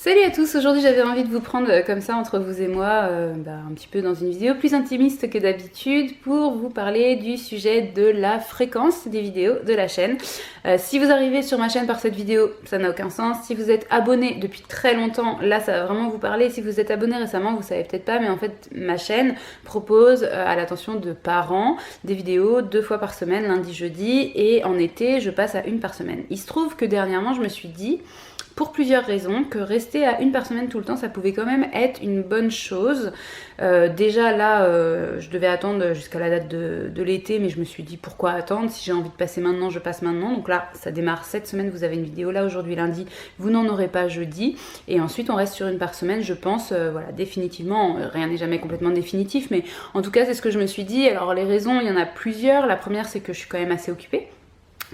Salut à tous, aujourd'hui j'avais envie de vous prendre comme ça entre vous et moi, un petit peu dans une vidéo plus intimiste que d'habitude pour vous parler du sujet de la fréquence des vidéos de la chaîne. Si vous arrivez sur ma chaîne par cette vidéo, ça n'a aucun sens. Si vous êtes abonné depuis très longtemps, là ça va vraiment vous parler. Si vous êtes abonné récemment, vous savez peut-être pas, mais en fait ma chaîne propose à l'attention de parents des vidéos 2 fois par semaine, lundi, jeudi, et en été je passe à 1 par semaine. Il se trouve que dernièrement je me suis dit, pour plusieurs raisons, que rester à 1 par semaine tout le temps, ça pouvait quand même être une bonne chose. Déjà là, je devais attendre jusqu'à la date de l'été, mais je me suis dit pourquoi attendre? Si j'ai envie de passer maintenant, je passe maintenant. Donc là, ça démarre cette semaine, vous avez une vidéo là aujourd'hui lundi, vous n'en aurez pas jeudi. Et ensuite, on reste sur 1 par semaine, je pense, voilà, définitivement. Rien n'est jamais complètement définitif, mais en tout cas, c'est ce que je me suis dit. Alors les raisons, il y en a plusieurs. La première, c'est que je suis quand même assez occupée.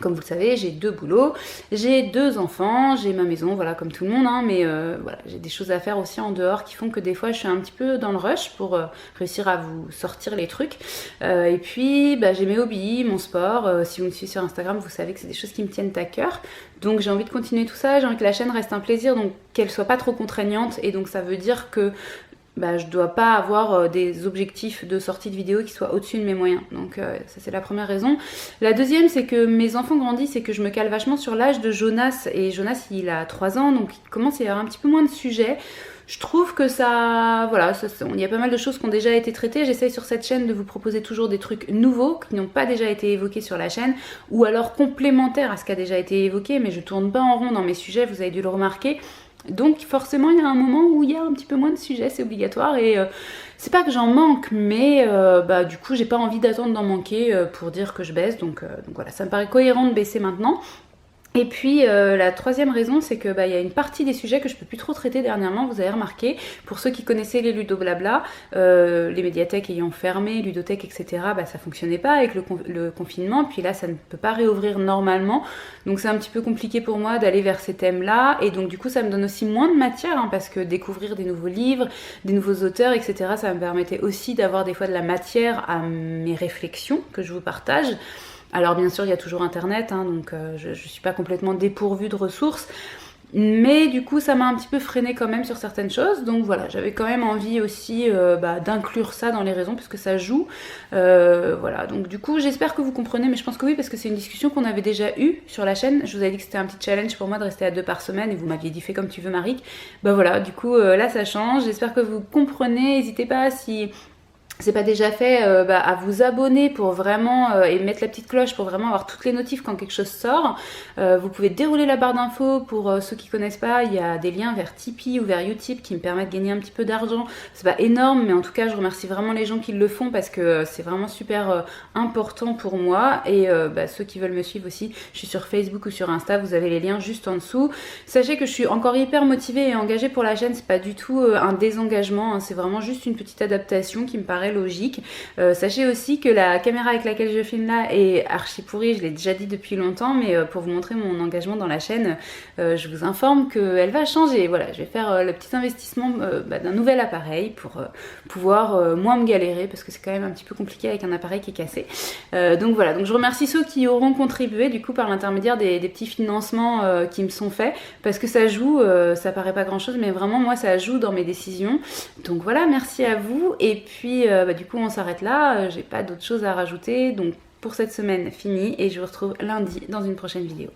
Comme vous le savez, j'ai 2 boulots, j'ai 2 enfants, j'ai ma maison, voilà, comme tout le monde, hein, mais voilà, j'ai des choses à faire aussi en dehors qui font que des fois je suis un petit peu dans le rush pour réussir à vous sortir les trucs. Et puis, j'ai mes hobbies, mon sport. Si vous me suivez sur Instagram, vous savez que c'est des choses qui me tiennent à cœur. Donc j'ai envie de continuer tout ça, j'ai envie que la chaîne reste un plaisir, donc qu'elle soit pas trop contraignante. Et donc ça veut dire que je dois pas avoir des objectifs de sortie de vidéo qui soient au-dessus de mes moyens. Donc ça c'est la première raison. La deuxième, c'est que mes enfants grandissent et que je me cale vachement sur l'âge de Jonas. Et Jonas, il a 3 ans, donc il commence à y avoir un petit peu moins de sujets. Je trouve que ça, voilà, il y a pas mal de choses qui ont déjà été traitées. J'essaye sur cette chaîne de vous proposer toujours des trucs nouveaux qui n'ont pas déjà été évoqués sur la chaîne, ou alors complémentaires à ce qui a déjà été évoqué, mais je tourne pas en rond dans mes sujets, vous avez dû le remarquer. Donc forcément il y a un moment où il y a un petit peu moins de sujets, c'est obligatoire, et c'est pas que j'en manque, mais du coup j'ai pas envie d'attendre d'en manquer pour dire que je baisse, donc voilà, ça me paraît cohérent de baisser maintenant. Et puis la troisième raison, c'est que y a une partie des sujets que je peux plus trop traiter dernièrement, vous avez remarqué, pour ceux qui connaissaient les Ludo Blabla, les médiathèques ayant fermé, ludothèques, etc., ça fonctionnait pas avec le confinement, puis là ça ne peut pas réouvrir normalement, donc c'est un petit peu compliqué pour moi d'aller vers ces thèmes-là, et donc du coup ça me donne aussi moins de matière, hein, parce que découvrir des nouveaux livres, des nouveaux auteurs, etc., ça me permettait aussi d'avoir des fois de la matière à mes réflexions que je vous partage. Alors bien sûr il y a toujours internet, hein, donc je suis pas complètement dépourvue de ressources, mais du coup ça m'a un petit peu freinée quand même sur certaines choses, donc voilà, j'avais quand même envie aussi d'inclure ça dans les raisons, puisque ça joue, voilà, donc du coup j'espère que vous comprenez, mais je pense que oui, parce que c'est une discussion qu'on avait déjà eue sur la chaîne. Je vous avais dit que c'était un petit challenge pour moi de rester à 2 par semaine, et vous m'aviez dit fais comme tu veux Marik, voilà, du coup là ça change, j'espère que vous comprenez. N'hésitez pas, si c'est pas déjà fait, à vous abonner pour vraiment et mettre la petite cloche pour vraiment avoir toutes les notifs quand quelque chose sort. Vous pouvez dérouler la barre d'infos. Pour ceux qui connaissent pas, il y a des liens vers Tipeee ou vers Utip qui me permettent de gagner un petit peu d'argent. C'est pas énorme, mais en tout cas je remercie vraiment les gens qui le font, parce que c'est vraiment super important pour moi. Et ceux qui veulent me suivre aussi, je suis sur Facebook ou sur Insta, vous avez les liens juste en dessous. Sachez que je suis encore hyper motivée et engagée pour la chaîne, c'est pas du tout un désengagement, hein, c'est vraiment juste une petite adaptation qui me paraît logique. Sachez aussi que la caméra avec laquelle je filme là est archi pourrie, je l'ai déjà dit depuis longtemps, mais pour vous montrer mon engagement dans la chaîne, je vous informe qu'elle va changer. Voilà, je vais faire le petit investissement d'un nouvel appareil pour pouvoir moins me galérer, parce que c'est quand même un petit peu compliqué avec un appareil qui est cassé. Donc voilà, donc je remercie ceux qui auront contribué du coup par l'intermédiaire des petits financements qui me sont faits, parce que ça joue, ça paraît pas grand chose, mais vraiment moi ça joue dans mes décisions. Donc voilà, merci à vous, et puis du coup on s'arrête là, j'ai pas d'autre chose à rajouter, donc pour cette semaine fini, et je vous retrouve lundi dans une prochaine vidéo.